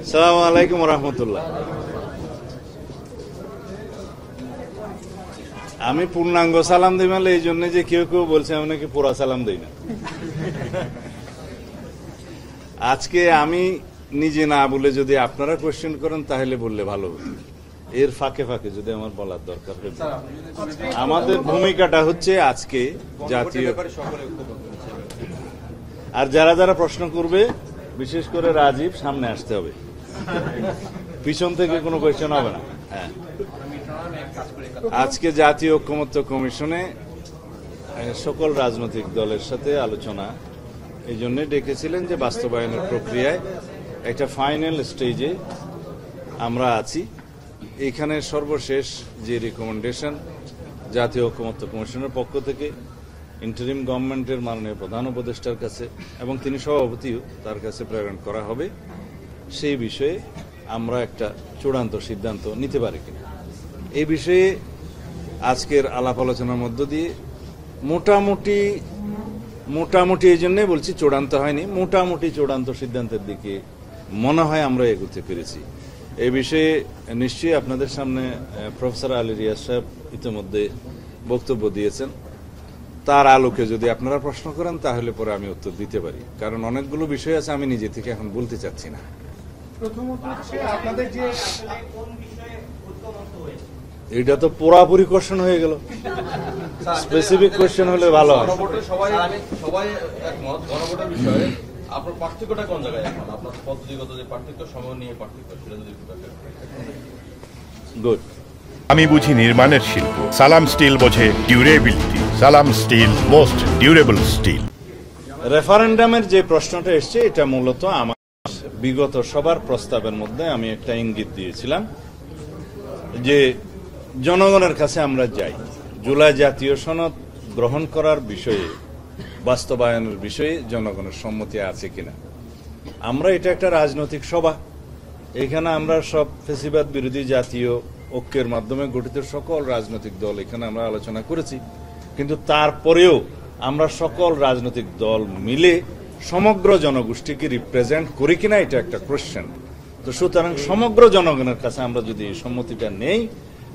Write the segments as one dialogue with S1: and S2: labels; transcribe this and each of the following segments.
S1: আসসালামু আলাইকুম রহমতুল্লাহ। আমি পূর্ণাঙ্গ সালাম দিই মানে এই জন্য যে কেউ কেউ বলছে আমি নাকি পুরা সালাম দিই না। আজকে আমি নিজে না বলে যদি আপনারা কোয়েশ্চেন করেন তাহলে বললে ভালো হতো। এর ফাঁকে ফাঁকে যদি আমার বলার দরকার হয়, আমাদের ভূমিকাটা হচ্ছে আজকে জাতীয়, আর যারা যারা প্রশ্ন করবে বিশেষ করে রাজীব সামনে আসতে হবে, পিছন থেকে কোনো কোয়েশ্চেন হবে না। হ্যাঁ, আজকে জাতীয় ঐকমত্য কমিশনে সকল রাজনৈতিক দলের সাথে আলোচনা এই জন্য ডেকেছিলেন যে বাস্তবায়নের প্রক্রিয়ায় একটা ফাইনাল স্টেজে আমরা আছি। এখানে সর্বশেষ যে রিকমেন্ডেশন জাতীয় ঐকমত্য কমিশনের পক্ষ থেকে ইন্টারিম গভর্নমেন্টের মাননীয় প্রধান উপদেষ্টার কাছে এবং তিনি সভাপতিও তার কাছে প্রেরণ করা হবে, সেই বিষয়ে আমরা একটা চূড়ান্ত সিদ্ধান্ত নিতে পারি কিনা এই বিষয়ে আজকের আলাপ আলোচনার মধ্য দিয়ে মোটামুটি এই জন্যই বলছি চূড়ান্ত হয়নি, মোটামুটি চূড়ান্ত সিদ্ধান্তের দিকে মনে হয় আমরা এগোতে পেরেছি। এই বিষয়ে নিশ্চয়ই আপনাদের সামনে প্রফেসর আলী রিয়াজ সাহেব ইতিমধ্যে বক্তব্য দিয়েছেন। তার আলোকে যদি আপনারা প্রশ্ন করেন তাহলে পরে আমি উত্তর দিতে পারি, কারণ অনেকগুলো বিষয় আছে আমি নিজে থেকে এখন বলতে চাচ্ছি না। এটা তো পুরাপুরি কোশ্চেন হয়ে গেল, স্পেসিফিক কোশ্চেন হলে ভালো হয়।
S2: সবাই একমত গণভোটের বিষয়ে আপনার পার্থক্যটা কোন জায়গায়? এখন আপনার পদ্ধতিগত যে পার্থক্য, সময় নিয়ে পার্থক্য, সেটা যদি
S1: গুড।
S3: আমি বুঝি নির্মাণের শিল্প, সালাম স্টিল বোঝে ডিউরেবিলিটি। সালাম স্টিল, মোস্ট ডিউরেবল স্টিল।
S1: রেফারেন্ডামের যে প্রশ্নটা এসছে এটা মূলত আমার বিগত সবার প্রস্তাবের মধ্যে আমি একটা ইঙ্গিত দিয়েছিলাম যে জনগণের কাছে আমরা যাই, জুলাই জাতীয় সনদ গ্রহণ করার বিষয়ে, বাস্তবায়নের বিষয়ে জনগণের সম্মতি আছে কিনা। আমরা এটা একটা রাজনৈতিক সভা, এখানে আমরা সব ফ্যাসিবাদ বিরোধী জাতীয় ঐক্যের মাধ্যমে গঠিত সকল রাজনৈতিক দল এখানে আমরা আলোচনা করেছি, কিন্তু তারপরেও আমরা সকল রাজনৈতিক দল মিলে সমগ্র জনগোষ্ঠীকে রিপ্রেজেন্ট করি কিনা এটা একটা কোশ্চেন। তো সুতরাং সমগ্র জনগণের কাছে আমরা যদি এই সম্মতিটা নেই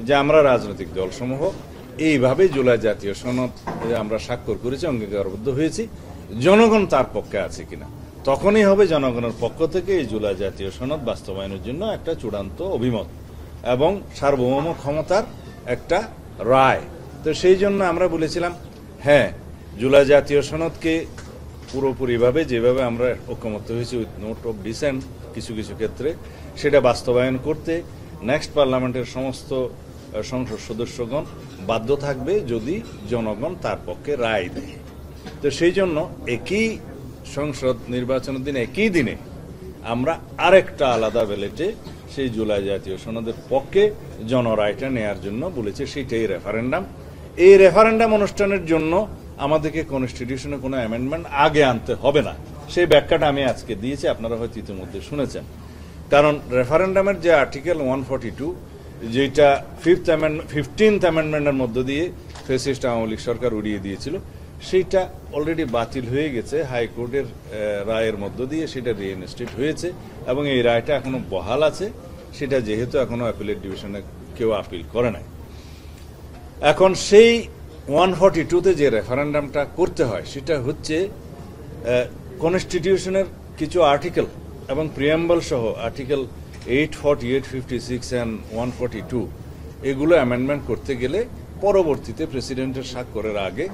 S1: যে আমরা রাজনৈতিক দলসমূহ এইভাবে জুলাই জাতীয় সনদ আমরা স্বাক্ষর করেছি, অঙ্গীকারবদ্ধ হয়েছি, জনগণ তার পক্ষে আছে কিনা, তখনই হবে জনগণের পক্ষ থেকে এই জুলাই জাতীয় সনদ বাস্তবায়নের জন্য একটা চূড়ান্ত অভিমত এবং সার্বভৌম ক্ষমতার একটা রায়। তো সেই জন্য আমরা বলেছিলাম হ্যাঁ, জুলাই জাতীয় সনদকে পুরোপুরিভাবে যেভাবে আমরা ঐকমত্য হয়েছি উইথ নোট অফ ডিসেন্ট কিছু কিছু ক্ষেত্রে সেটা বাস্তবায়ন করতে নেক্সট পার্লামেন্টের সমস্ত সংসদ সদস্যগণ বাধ্য থাকবে যদি জনগণ তার পক্ষে রায় দেয়। তো সেই জন্য একই সংসদ নির্বাচনের দিনে একই দিনে আমরা আরেকটা আলাদা ব্যালেটে সেই জুলাই জাতীয় সনদের পক্ষে জনরায়টা নেয়ার জন্য বলেছে, সেটাই রেফারেন্ডাম। এই রেফারেন্ডাম অনুষ্ঠানের জন্য আমাদেরকে কনস্টিটিউশনে কোনো অ্যামেন্ডমেন্ট আগে আনতে হবে না, সেই ব্যাখ্যাটা আমি আজকে দিয়েছি, আপনারা হয়তো ইতিমধ্যে শুনেছেন। কারণ রেফারেন্ডামের যে আর্টিকেল 142 যেটা 15th অ্যামেন্ডমেন্টের মধ্য দিয়ে ফ্যাসিস্ট আওয়ামী লীগ সরকার উড়িয়ে দিয়েছিল, সেইটা অলরেডি বাতিল হয়ে গেছে হাইকোর্টের রায়ের মধ্য দিয়ে, সেটা রিইনস্টেট হয়েছে এবং এই রায়টা এখনো বহাল আছে। সেটা যেহেতু এখনো অ্যাপিলেট ডিভিশনে কেউ আপিল করে নাই, এখন সেই 142-তে যে রেফারেন্ডামটা করতে হয় সেটা হচ্ছে কনস্টিটিউশনের কিছু আর্টিকেল এবং প্রিয়াম্বল সহ আর্টিকেল 848, 56 and 142 এগুলো অ্যামেন্ডমেন্ট করতে গেলে পরবর্তীতে প্রেসিডেন্টের স্বাক্ষরের আগে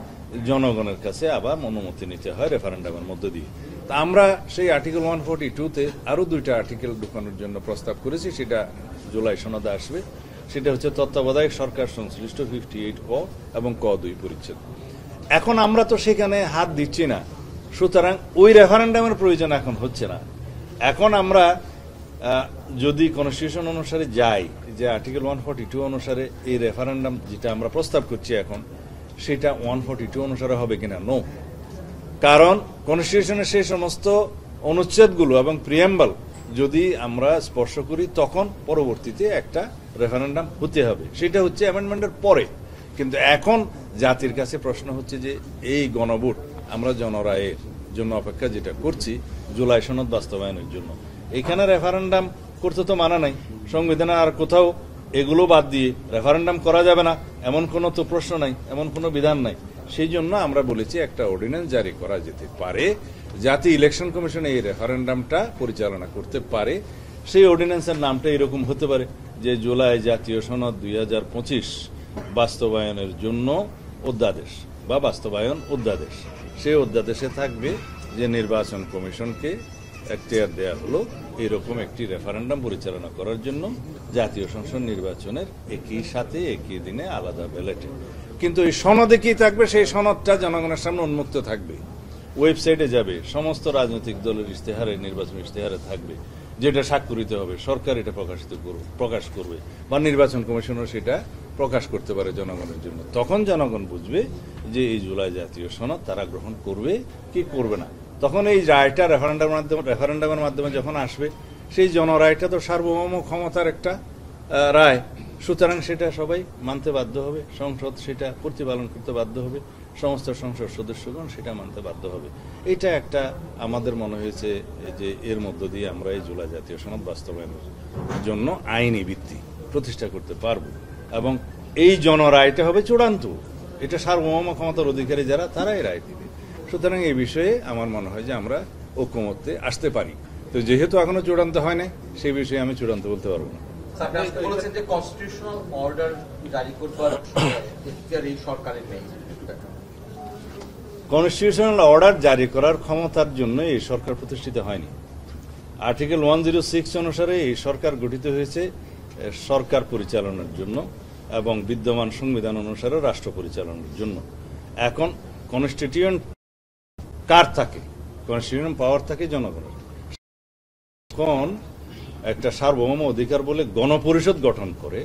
S1: জনগণের কাছে আবার অনুমতি নিতে হয় রেফারেন্ডামের মধ্য দিয়ে। তা আমরা সেই আর্টিকেল 142-তে আরো 2টা আর্টিকেল ঢুকানোর জন্য প্রস্তাব করেছি, সেটা জুলাই সনদে আসবে। সেটা হচ্ছে তত্ত্বাবধায়ক সরকার সংশ্লিষ্ট 58 ক এবং ক 2 পরিচ্ছেদ। এখন আমরা তো সেখানে হাত দিচ্ছি না, সুতরাং ওই রেফারেন্ডামের প্রয়োজন এখন হচ্ছে না। এখন আমরা যদি কনস্টিটিউশন অনুসারে যাই যে আর্টিকেল 142 অনুসারে এই রেফারেন্ডাম যেটা আমরা প্রস্তাব করছি এখন, সেটা 142 অনুসারে হবে কিনা? নো। কারণ কনস্টিটিউশনের সেই সমস্ত অনুচ্ছেদগুলো এবং প্রিয়াম্বল যদি আমরা স্পর্শ করি তখন পরবর্তীতে একটা রেফারেন্ডাম হতে হবে, সেটা হচ্ছে অ্যামেন্ডমেন্টের পরে। কিন্তু এখন জাতির কাছে প্রশ্ন হচ্ছে যে এই গণভোট আমরা জনরায়ের জন্য অপেক্ষা যেটা করছি জুলাই সনদ বাস্তবায়নের জন্য, এখানে রেফারেন্ডাম করতে তো মানা নাই। সংবিধানে আর কোথাও এগুলো বাদ দিয়ে রেফারেন্ডাম করা যাবে না এমন কোনো তো প্রশ্ন নাই, এমন কোনো বিধান নাই। সেই জন্য আমরা বলেছি একটা অর্ডিন্যান্স জারি করা যেতে পারে যাতে ইলেকশন কমিশন এই রেফারেন্ডামটা পরিচালনা করতে পারে। সেই অর্ডিন্যান্সের নামটা এরকম হতে পারে যে জুলাই জাতীয় সনদ 2025 বাস্তবায়নের জন্য অধ্যাদেশ বা বাস্তবায়ন অধ্যাদেশ। সেই অধ্যাদেশে থাকবে যে নির্বাচন কমিশনকে এখতিয়ার দেয়া হলো এরকম একটি রেফারেন্ডাম পরিচালনা করার জন্য জাতীয় সংসদ নির্বাচনের একই সাথে একই দিনে আলাদা ব্যালটে। কিন্তু এই সনদে কি থাকবে, সেই সনদটা জনগণের সামনে উন্মুক্ত থাকবে, ওয়েবসাইটে যাবে, সমস্ত রাজনৈতিক দলের ইশতেহারে, নির্বাচন ইশতেহারে থাকবে, যেটা স্বাক্ষরিত হবে, সরকার এটা প্রকাশ করবে বা নির্বাচন কমিশনও সেটা প্রকাশ করতে পারে জনগণের জন্য। তখন জনগণ বুঝবে যে এই জুলাই জাতীয় সনদ তারা গ্রহণ করবে কি করবে না। তখন এই রায়টা রেফারেন্ডামের মাধ্যমে যখন আসবে, সেই জনরায়টা তো সার্বভৌম ক্ষমতার একটা রায়, সুতরাং সেটা সবাই মানতে বাধ্য হবে, সংসদ সেটা প্রতিপালন করতে বাধ্য হবে, সমস্ত সংসদ সদস্যগণ সেটা মানতে বাধ্য হবে। এটা একটা আমাদের মনে হয়েছে যে এর মধ্য দিয়ে আমরা এই জুলাই জাতীয় সনদ বাস্তবায়নের জন্য আইনি ভিত্তি প্রতিষ্ঠা করতে পারব এবং এই জনরায়টা হবে চূড়ান্ত। এটা সার্বভৌম ক্ষমতার অধিকারী যারা, তারাই রায় দিবে। সুতরাং এই বিষয়ে আমার মনে হয় যে আমরা ঐক্যমত্যে আসতে পারি। তো যেহেতু এখনো চূড়ান্ত হয় নাই, সেই বিষয়ে আমি চূড়ান্ত বলতে পারবো না।
S2: বলেছেন যে কনস্টিটিউশনাল অর্ডার জারি করবার এখতিয়ার এই সরকারের নেই।
S1: কনস্টিটিউশনাল অর্ডার জারি করার ক্ষমতার জন্য এই সরকার প্রতিষ্ঠিত হয়নি। আর্টিকেল 106 অনুসারে এই সরকার গঠিত হয়েছে সরকার পরিচালনার জন্য এবং বিদ্যমান সংবিধান অনুসারে রাষ্ট্র পরিচালনার জন্য। এখন কনস্টিটিউয়েন্ট কার থাকে? কনস্টিটিউশন পাওয়ার থাকে জনগণের। যখন একটা সার্বভৌম অধিকার বলে গণপরিষদ গঠন করে,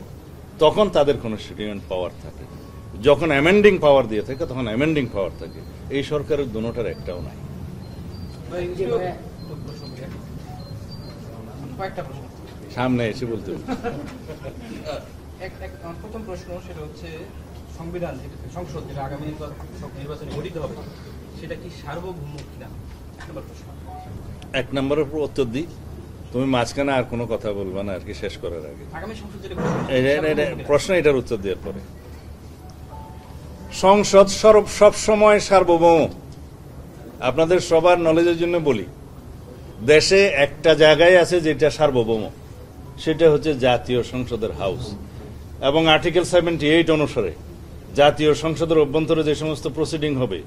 S1: তখন তাদের কনস্টিটিউয়েন্ট পাওয়ার থাকে। যখন অ্যামেন্ডিং পাওয়ার দিয়ে থাকে, তখন অ্যামেন্ডিং পাওয়ার থাকে। এই সরকারের দুটোটার একটাও নাই। সামনে এসে বলতে হবে।
S4: প্রথম প্রশ্ন সেটা হচ্ছে সংবিধান, সংসদ যেটা আগামী নির্বাচনে গঠিত হবে, সেটা কি সার্বভৌম কিনা?
S1: এক নম্বরের উপর উত্তর দিই, তুমি মাঝখানে আর কোনো কথা বলবা না আর কি, শেষ করার আগে।
S4: আগামী সংসদ
S1: প্রশ্ন এটার উত্তর দেওয়ার পরে। সংসদ সব সময় সার্বভৌম। আপনাদের সবার নলেজের জন্য বলি, দেশে একটা জায়গায় আছে যেটা সার্বভৌম, সেটা হচ্ছে জাতীয় সংসদের হাউস। এবং আর্টিকেল 78 অনুসারে জাতীয় সংসদের অভ্যন্তরে যে সমস্ত প্রসিডিং হবে,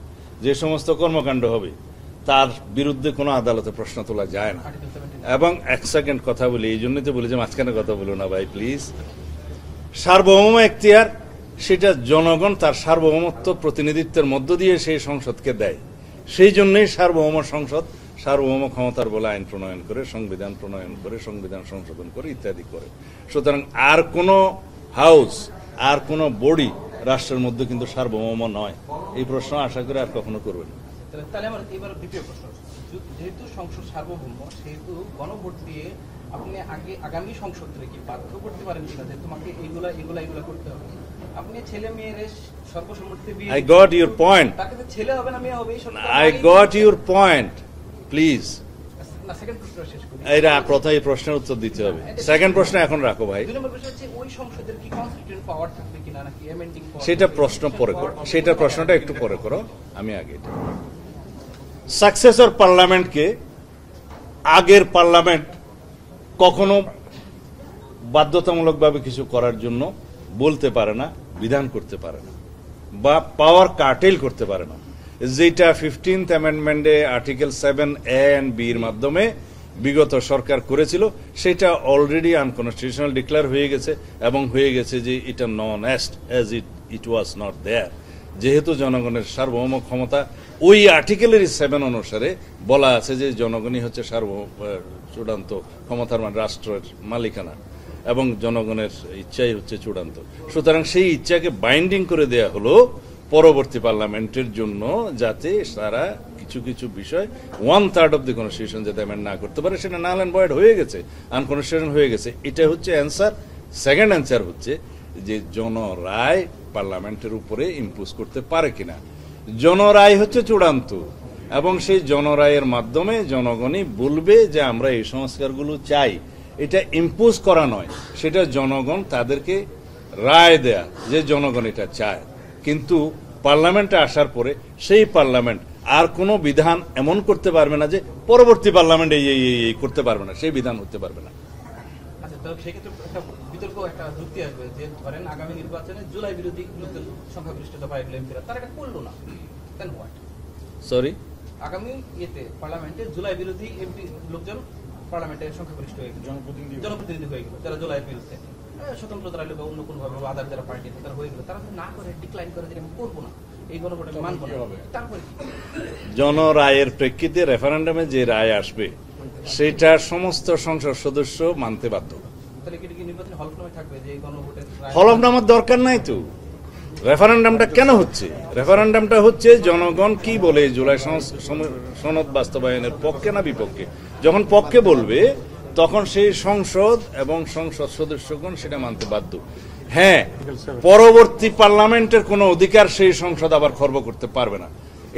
S1: যে সমস্ত কর্মকাণ্ড হবে, তার বিরুদ্ধে কোনো আদালতে প্রশ্ন তোলা যায় না। এবং এক সেকেন্ড কথা বলি, এই জন্যই তো বলি যে মাঝখানে কথা বলো না ভাই প্লিজ। সার্বভৌম এখতিয়ার সেটা জনগণ তার সার্বভৌমত্ব প্রতিনিধিত্বের মধ্য দিয়ে সেই সংসদকে দেয়। সেই জন্যই সার্বভৌম সংসদ সার্বভৌম ক্ষমতার বলে আইন প্রণয়ন করে, সংবিধান প্রণয়ন করে, সংবিধান সংশোধন করে ইত্যাদি করে। সুতরাং আর কোনো হাউস, আর কোনো বডি রাষ্ট্রের মধ্যে কিন্তু সার্বভৌম নয়। এই প্রশ্ন আশা করে আর কখনো করবেন।
S4: তাহলে আমার এবার দ্বিতীয় প্রশ্ন, যেহেতু সংসদ সার্বভৌম, সেহেতু গণভোট দিয়ে আপনি আগামী সংসদকে কি বাধ্য করতে পারেন কিনা যে তোমাকে এগুলা করতে হবে? আপনি ছেলে মেয়ের সর্বসম্মতিতে বিয়ে,
S1: I got your point.
S4: তাকে ছেলে হবে না মেয়ে হবে,
S1: I got your point. Please
S4: না, সেকেন্ড প্রশ্ন শেষ করি।
S1: এরা প্রথম এই প্রশ্নের উত্তর দিতে হবে। সেকেন্ড প্রশ্ন এখন রাখো ভাই।
S4: দুই নম্বর প্রশ্ন হচ্ছে ওই সংসদের কি কনস্টিটিউয়েন্ট পাওয়ার থাকবে কিনা, নাকি অ্যামেন্ডিং পাওয়ার?
S1: সেটা প্রশ্ন পরে করো, সেটা প্রশ্নটা একটু পরে করো, আমি আগে। সাকসেসর পার্লামেন্টকে আগের পার্লামেন্ট কখনো বাধ্যতামূলকভাবে কিছু করার জন্য বলতে পারে না, বিধান করতে পারে না, বা পাওয়ার কার্টেল করতে পারে না। যেটা 15th অ্যামেন্ডমেন্টে article 7A and B এর মাধ্যমে বিগত সরকার করেছিল, সেটা অলরেডি আনকনস্টিটিউশনাল ডিক্লেয়ার হয়ে গেছে এবং হয়ে গেছে যে এটা known as it was not there. যেহেতু জনগণের সার্বভৌম ক্ষমতা ওই আর্টিকেলের 7 অনুসারে বলা আছে যে জনগণই হচ্ছে চূড়ান্ত ক্ষমতার রাষ্ট্রের মালিকানা এবং জনগণের ইচ্ছাই হচ্ছে চূড়ান্ত। সুতরাং সেই ইচ্ছাকে বাইন্ডিং করে দেয়া হলো পরবর্তী পার্লামেন্টের জন্য, যাতে তারা কিছু কিছু বিষয় 1/3 অব দি কনস্টিটিউশন যাতে অ্যামেন্ড না করতে পারে। সেটা নাল অ্যান্ড ভয়েড হয়ে গেছে, আনকনস্টিটিউশন হয়ে গেছে। এটা হচ্ছে অ্যান্সার। সেকেন্ড অ্যান্সার হচ্ছে যে জনরায় পার্লামেন্টের উপরে ইম্পোজ করতে পারে কিনা। জনরায় হচ্ছে চূড়ান্ত এবং সেই জনরায়ের মাধ্যমে জনগণই বলবে যে আমরা এই সংস্কারগুলো চাই এটা ইম্পোজ করা নয়, সেটা জনগণ তাদেরকে রায় দেয়া যে জনগণ এটা চায়। কিন্তু পার্লামেন্টে আসার পরে সেই পার্লামেন্ট আর কোনো বিধান এমন করতে পারবে না যে পরবর্তী পার্লামেন্টে এই করতে পারবে না, সেই বিধান হতে পারবে না।
S4: আচ্ছা, তাহলে সেক্ষেত্রে একটা বিতর্ক, একটা যুক্তি আসবে যে ধরেন আগামী নির্বাচনে জুলাই বিরোধী লোকজন সংখ্যাগরিষ্ঠতা পাইলে এমপিরা তারা এটা করলো না, দেন হোয়াট?
S1: সরি,
S4: আগামী পার্লামেন্টে জুলাই বিরোধী এমপি লোকজন পার্লামেন্টের সংখ্যাগরিষ্ঠ হয়ে গেল, জনপ্রতিনিধি হয়ে গেল, যারা জুলাই বিরুদ্ধে স্বতন্ত্র তারা বা অন্য কোনো ভাবে আদার যারা পার্টি তারা হয়ে গেল, তারা না করে ডিক্লাইন করে যে আমি করবো না, এই গণভোট আমি মানবো না, তারপরে
S1: জনরায়ের প্রেক্ষিতে রেফারেন্ডামে যে রায় আসবে সেটা সমস্ত সংসদ সদস্য মানতে বাধ্য।
S4: তাহলে কি নির্বাচনে হলফনামা থাকবে যে এই গণভোটের
S1: হলফনামার দরকার নাই তো। রেফারেন্ডামটা কেন হচ্ছে? রেফারেন্ডামটা হচ্ছে জনগণ কি বলে জুলাই সনদ বাস্তবায়নের পক্ষে না বিপক্ষে। যখন পক্ষে বলবে তখন সেই সংসদ এবং সংসদ সদস্যগণ সেটা মানতে বাধ্য। হ্যাঁ, পরবর্তী পার্লামেন্টের কোনো অধিকার সেই সংসদ আবার খর্ব করতে পারবে না,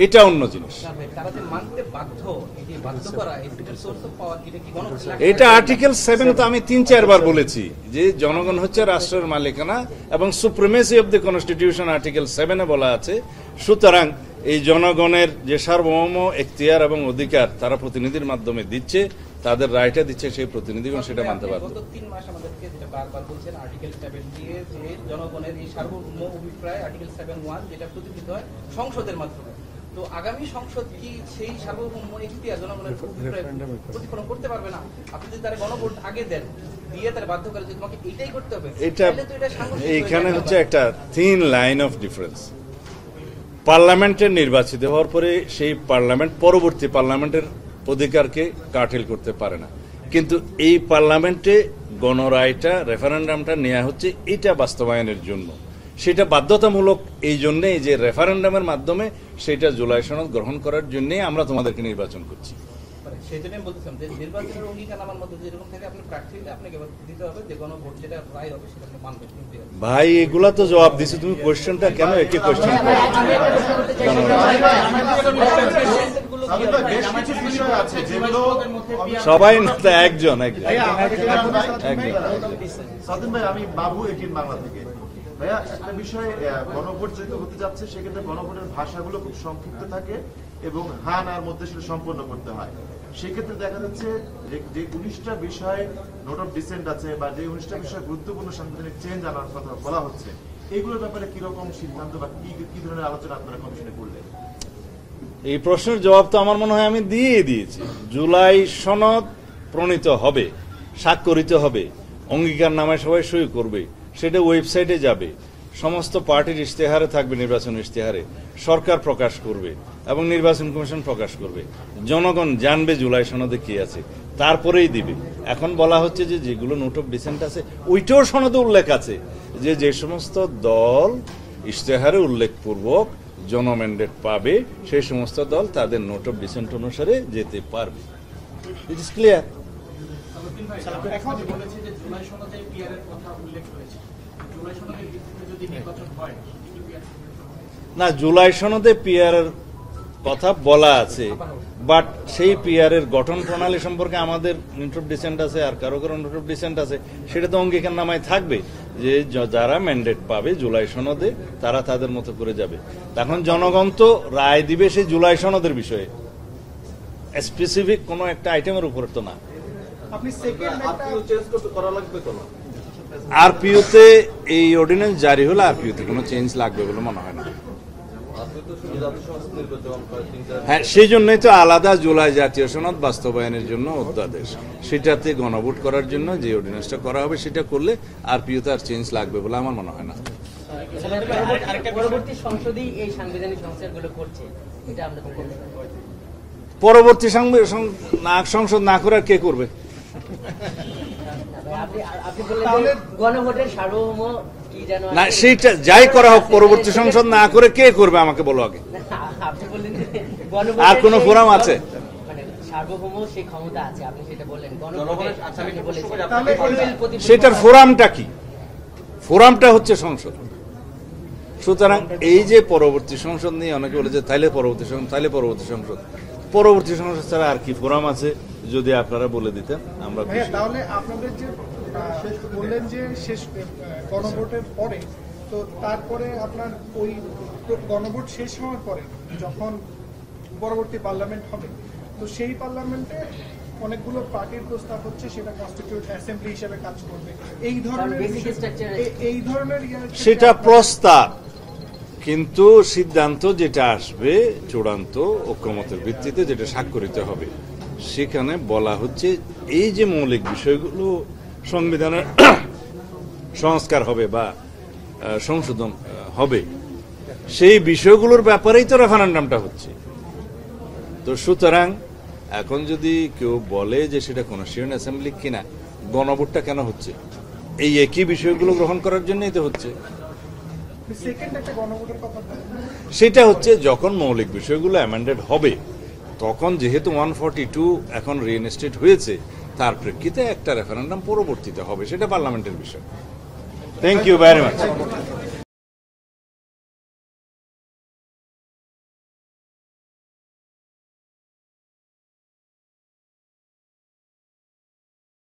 S1: এটা অন্য জিনিস।
S4: তারা যে মানতে বাধ্য, এই যে বাধ্য করা, এর সোর্স অফ পাওয়ার এটা কি গণভোট?
S1: এটা আর্টিকেল 7 তো আমি 3-4 বার বলেছি যে জনগণ হচ্ছে রাষ্ট্রের মালিকানা এবং supremacy of the constitution article 7-এ বলা আছে। সুতরাং এই জনগণের যে সার্বভৌম এখতিয়ার এবং অধিকার তারা প্রতিনিধির মাধ্যমে দিচ্ছে, তাদের রায়টা দিচ্ছে, সেই প্রতিনিধিগণ সেটা মানতে পারবে।
S4: গত 3 মাস আমাদেরকে যেটা বারবার বলছেন আর্টিকেল 7 দিয়ে যে জনগণের এই সার্বভৌম অভিপ্রায় আর্টিকেল 7(1) যেটা প্রতিফলিত হয় সংসদের মাধ্যমে। তো আগামী সংসদ কি সেই সার্বভৌম এখতিয়ার জনগণের অভিপ্রায় প্রতিফলন করতে পারবে না? আপনি যদি তার গণভোট আগে দেন, দিয়ে তার বাধ্য করে যে তোমাকে এটাই করতে হবে,
S1: এটা
S4: তাহলে তো এটা সাংঘর্ষিক হয়ে
S1: এইখানে
S4: যাবে।
S1: হচ্ছে একটা থিন লাইন অফ ডিফারেন্স। পার্লামেন্টের নির্বাচিত হওয়ার পরে সেই পার্লামেন্ট পরবর্তী পার্লামেন্টের অধিকারকে কার্টেল করতে পারে না, কিন্তু এই পার্লামেন্টে গণরায়টা রেফারেন্ডামটা নেওয়া হচ্ছে এটা বাস্তবায়নের জন্য। সেটা বাধ্যতামূলক এই জন্যেই যে রেফারেন্ডামের মাধ্যমে সেটা জুলাই সনদ গ্রহণ করার জন্যই আমরা তোমাদেরকে নির্বাচন করছি।
S4: সেই জন্য আমি বলতেছিলাম যে নির্বাচনের অঙ্গীকারনামার মধ্যে যেরকম থাকে আপনি প্রার্থী হলে আপনাকে দিতে হবে যে গণভোট যেটা রায় হবে সেটা আপনি মানবেন।
S1: ভাই, এগুলা তো জবাব দিছি, তুমি কোয়েশ্চেনটা কেন একই কোয়েশ্চেন? সবাই না, একজন
S5: সাদিন ভাই, আমি বাবু একিন বাংলা থেকে। ভাইয়া, একটা বিষয়, গণভোট যেহেতু হতে যাচ্ছে সেক্ষেত্রে গণভোটের ভাষাগুলো খুব সংক্ষিপ্ত থাকে এবং হান আর মধ্যে সেটা সম্পন্ন করতে হয়। সেক্ষেত্রে দেখা যাচ্ছে যে 19টা বিষয় নোট অফ ডিসেন্ট আছে বা যে 19টা বিষয় গুরুত্বপূর্ণ সাংবিধানিক চেঞ্জ আনার কথা বলা হচ্ছে, এইগুলোর ব্যাপারে কিরকম সিদ্ধান্ত বা কি ধরনের আলোচনা আপনারা কমিশনে করলেন?
S1: এই প্রশ্নের জবাব তো আমার মনে হয় আমি দিয়ে দিয়েছি। জুলাই সনদ প্রণীত হবে, স্বাক্ষরিত হবে, অঙ্গীকারনামায় সবাই সই করবে, সেটা ওয়েবসাইটে যাবে, সমস্ত পার্টির ইশতেহারে থাকবে, নির্বাচন ইশতেহারে সরকার প্রকাশ করবে এবং নির্বাচন কমিশন প্রকাশ করবে। জনগণ জানবে জুলাই সনদে কি আছে, তারপরেই দিবে। এখন বলা হচ্ছে যে যেগুলো নোট অফ ডিসেন্ট আছে ওইটাও সনদে উল্লেখ আছে যে যে সমস্ত দল ইশতেহারে উল্লেখপূর্বক জনম্যান্ডেট পাবে সেই সমস্ত দল তাদের নোট অফ ডিসেন্ট অনুসারে যেতে পারবে। It is clear.
S6: এখন বলেছে যে জুলাই সনদে পিআর এর কথা উল্লেখ হয়েছে, জুলাই সনদের ভিত্তিতে যদি নির্বাচন হয়
S1: না, জুলাই সনদে পিআর এর কথা বলা আছে, বাট সেই পিআর এর গঠন প্রণালী সম্পর্কে আমাদের নোট অফ ডিসেন্ট আছে আর কারো কারো নোট অফ ডিসেন্ট আছে, সেটা তো অঙ্গীকারনামায় থাকবে যে যারা ম্যান্ডেট পাবে জুলাই সনদে তারা তাদের মতো করে যাবে। তখন জনগণ তো রায় দিবে সেই জুলাই সনদের বিষয়ে, স্পেসিফিক কোনো একটা আইটেমের উপর তো না।
S6: আপনি সেকেন্ড
S2: করা লাগবে কেন?
S1: আরপিইউতে এই অর্ডিন্যান্স জারি হলে আরপিইউতে কোনো চেঞ্জ লাগবে বলে মনে হয় না। হ্যাঁ, সেই জন্যই তো আলাদা জুলাই জাতীয় সনদ বাস্তবায়নের জন্য অধ্যাদেশ, সেটাতে গণভোট করার জন্য যে অর্ডিন্যান্সটা করা হবে সেটা করলে আরপিইউতে আর চেঞ্জ লাগবে বলে আমার মনে হয় না।
S7: পরবর্তী সংসদই এই সাংবিধানিক সংস্কারগুলো করছে, এটা আমরা তো করতে পারি।
S1: পরবর্তী সংসদ না করে আর কে করবে?
S7: আপনি বললেন যে গণভোটের সার্বভৌম কি যেন
S1: না, সেইটা যাই করা হোক পরবর্তী সংসদ না করে কে করবে আমাকে বলো আগে।
S7: আপনি বললেন যে গণভোটের
S1: আর কোনো ফোরাম আছে?
S7: মানে সার্বভৌম সেই ক্ষমতা আছে, আপনি সেটা বললেন।
S2: জনগণের আচ্ছা, আমি একটা প্রশ্ন করি,
S7: গণভোটের
S1: সেটার ফোরামটা কি? ফোরামটা হচ্ছে সংসদ। সুতরাং এই যে পরবর্তী সংসদ নিয়ে অনেকে বলে যে তাইলে পরবর্তী সংসদ ছাড়া আর কি ফোরাম আছে যদি আপনারা বলে দিতেন। আমরা
S6: ভাইয়া
S1: খুশি।
S6: তাহলে আপনাদের যে বললেন যে শেষ গণভোটের পরে, তো তারপরে আপনার ওই গণভোট শেষ হওয়ার পরে যখন পরবর্তী পার্লামেন্ট হবে, তো সেই পার্লামেন্টে অনেকগুলো পার্টির প্রস্তাব হচ্ছে সেটা কনস্টিটিউট অ্যাসেম্বলি হিসেবে কাজ করবে, এই ধরনের
S7: basic structure-
S6: এই ধরনের
S1: সেটা প্রস্তাব, কিন্তু সিদ্ধান্ত যেটা আসবে চূড়ান্ত ঐক্যমতের ভিত্তিতে যেটা স্বাক্ষরিত হবে, সেখানে বলা হচ্ছে এই যে মৌলিক বিষয়গুলো সংবিধানের সংস্কার হবে বা সংশোধন হবে, সেই বিষয়গুলোর ব্যাপারেই তো রেফারেন্ডামটা হচ্ছে। তো সুতরাং এখন যদি কেউ বলে যে সেটা কনস্টিটিউয়েন্ট অ্যাসেম্বলি কিনা, গণভোটটা কেন হচ্ছে? এই একই বিষয়গুলো গ্রহণ করার জন্যই তো হচ্ছে।
S6: সেকেন্ড একটা গণভোটের কথা
S1: সেটা হচ্ছে যখন মৌলিক বিষয়গুলো অ্যামেন্ডেড হবে, তখন যেহেতু 142 এখন রিইনস্টেট হয়েছে, তার প্রেক্ষিতে একটা রেফারেন্ডাম পরবর্তীতে হবে, সেটা পার্লামেন্টের বিষয়। Thank you very much.